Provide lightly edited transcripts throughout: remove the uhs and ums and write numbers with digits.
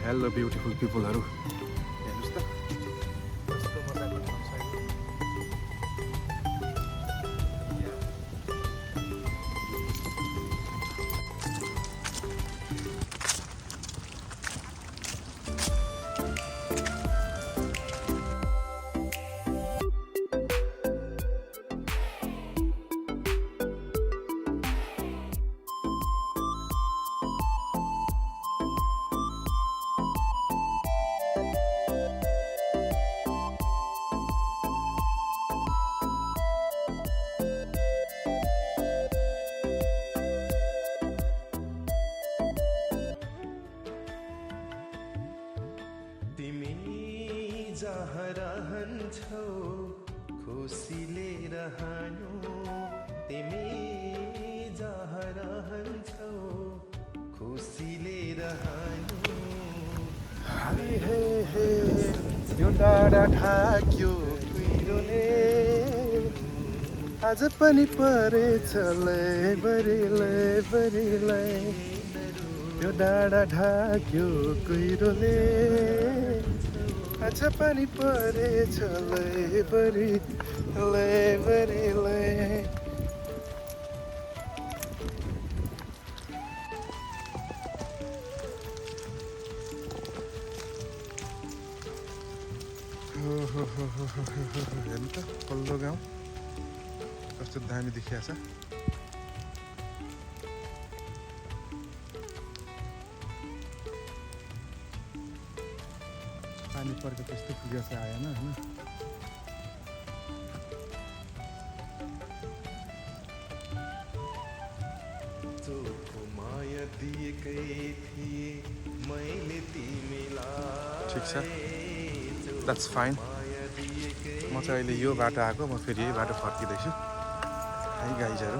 Hello beautiful पिपलहरू हेर्नुहोस् त कस्तो मजाको ठाउँ छ यो। जहाँ रहन्छौ खुसीले रहनु तिमी जहाँ रहन्छौ खुसीले रहनु हे हे हे यो डाँडा ढाक्यो कुहिरोले आज पनि परेछ लैबरीलाई यो डाँडा ढाक्यो कुहिरोले आज पनि परेछ लैबरीलाई। हेर्नु त पल्लो गाउँ कस्तो दामी देखिया छ। पानी परेको त्यस्तो पुगेको चाहिँ आएन होइन। माया दिएकै थिए मैले तिमीलाई ठिक छ, द्याट्स फाइन। म चाहिँ अहिले यो बाटो आएको, म फेरि यही बाटो फर्किँदैछु है गाइजहरू।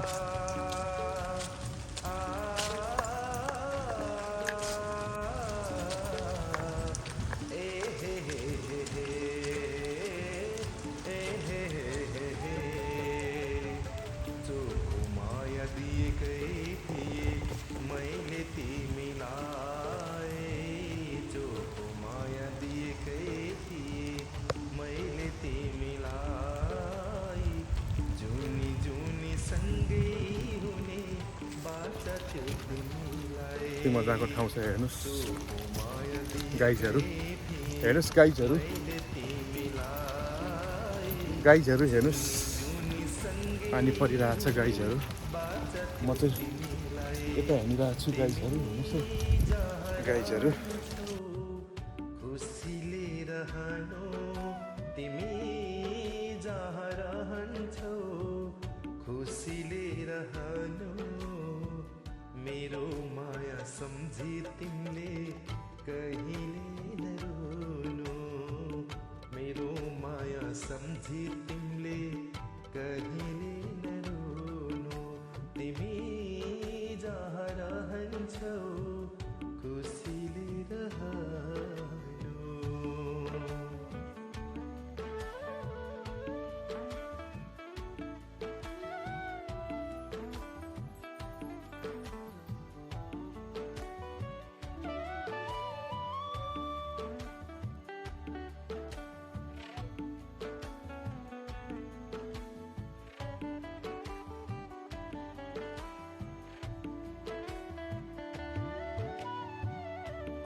यति मजाको ठाउँ छ हेर्नुहोस् गाइजहरू, हेर्नुहोस् गाइजहरू हेर्नुहोस् पानी परिरहेछ गाइजहरू। म चाहिँ यता हेरिरहेको छु गाइजहरू, हेर्नुहोस् गाइजहरू। खुसीले रहनु तिमी जहाँ रहन्छौ खुसीले रहनु मेरो माया सम्झी तिमीले कहिले नरुनु मेरो माया सम्झी तिमीले कहिले नरुनु तिमी जहाँ रहन्छौ खुसीले रहनु।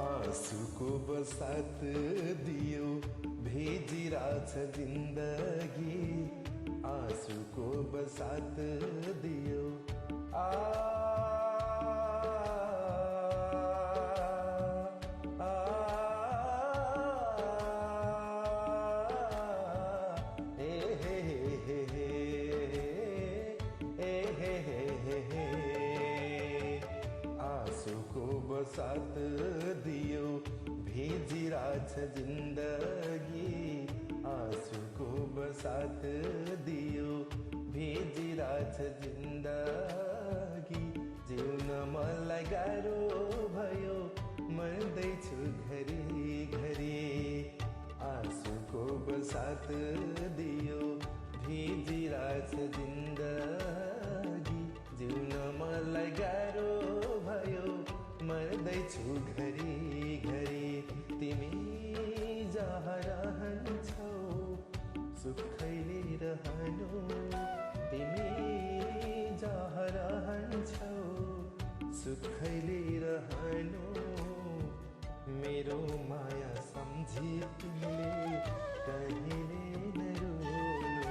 आँसुको बसात दियो भेजिरहेछ जिन्दगी आँसुको बसात दियो आँसुको बसात दियो भेजिरहेछ जिन्दगी आँसुको बसात दियो भेजिरहेछ जिन्दगी जिउन मलाई गाह्रो भयो मर्दैछु घरी आँसुको बसात दियो भेजिरहेछ जिन्दगी जिउन मलाई गाह्रो भयो मर्दैछु घरी तिमी जहाँ रहन्छौ सुखैले रहनु तिमी जहाँ रहन्छौ सुखैले रहनु मेरो माया सम्झी तिमीले कहिले नरुनु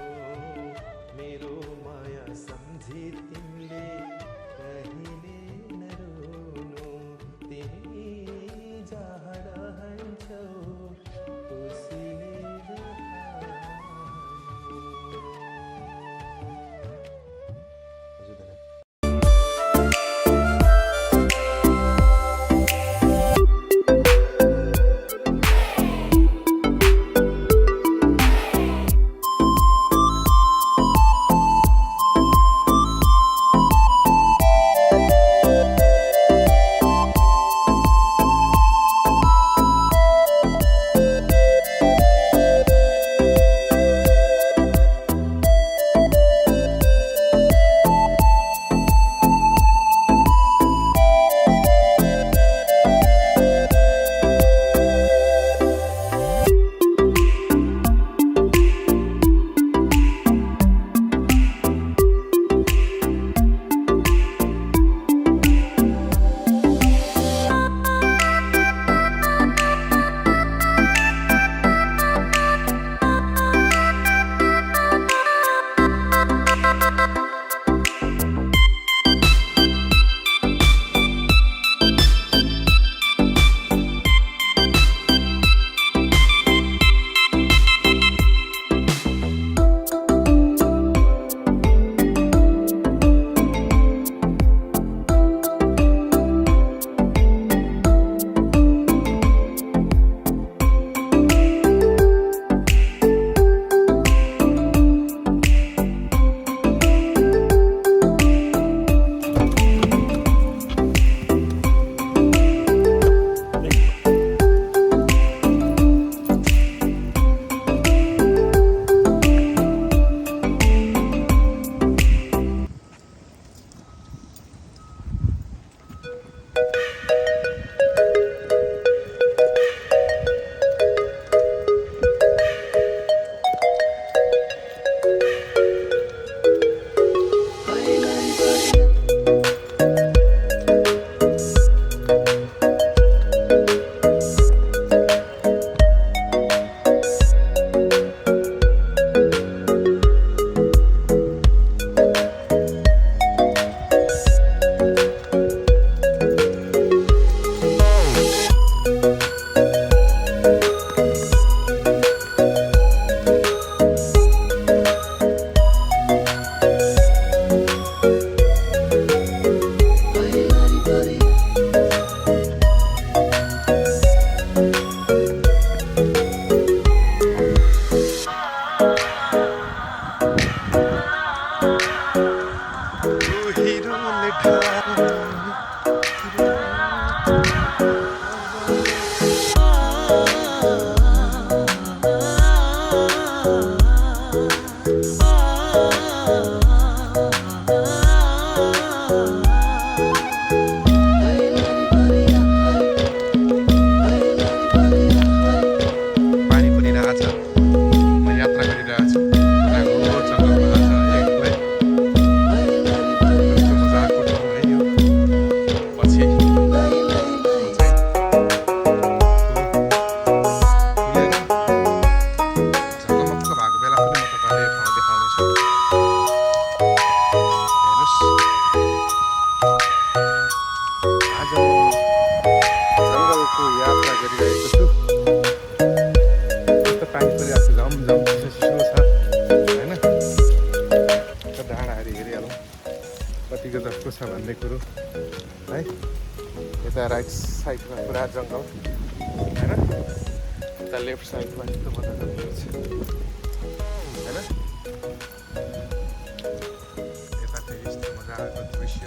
मेरो माया सम्झी तिमीले कहिले नरुनु तिमी जहाँ रहन्छौ खुसीले रहनु। हजुर धन्यवाद। कतिको जस्तो छ भन्ने कुरो है। यता राइट साइडमा पुरा जङ्गल हैन, यता लेफ्ट साइडमा यस्तो मजा जङ्गल छ हैन। यता चाहिँ यस्तो मजाको दृश्य,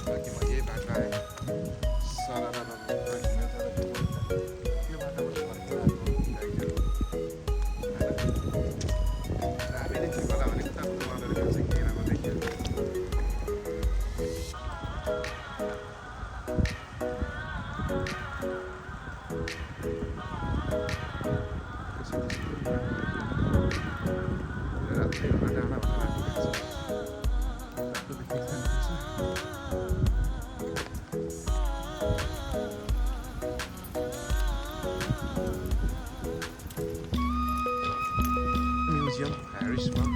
बाँकी म यही बाटो आएँ सरर हिँड्न जाँदा यो बाटोबाट फर्केर आएको हामी देखि होला भने उताबाट उहाँहरू जान्छ घेरामा देखियो। बिचमा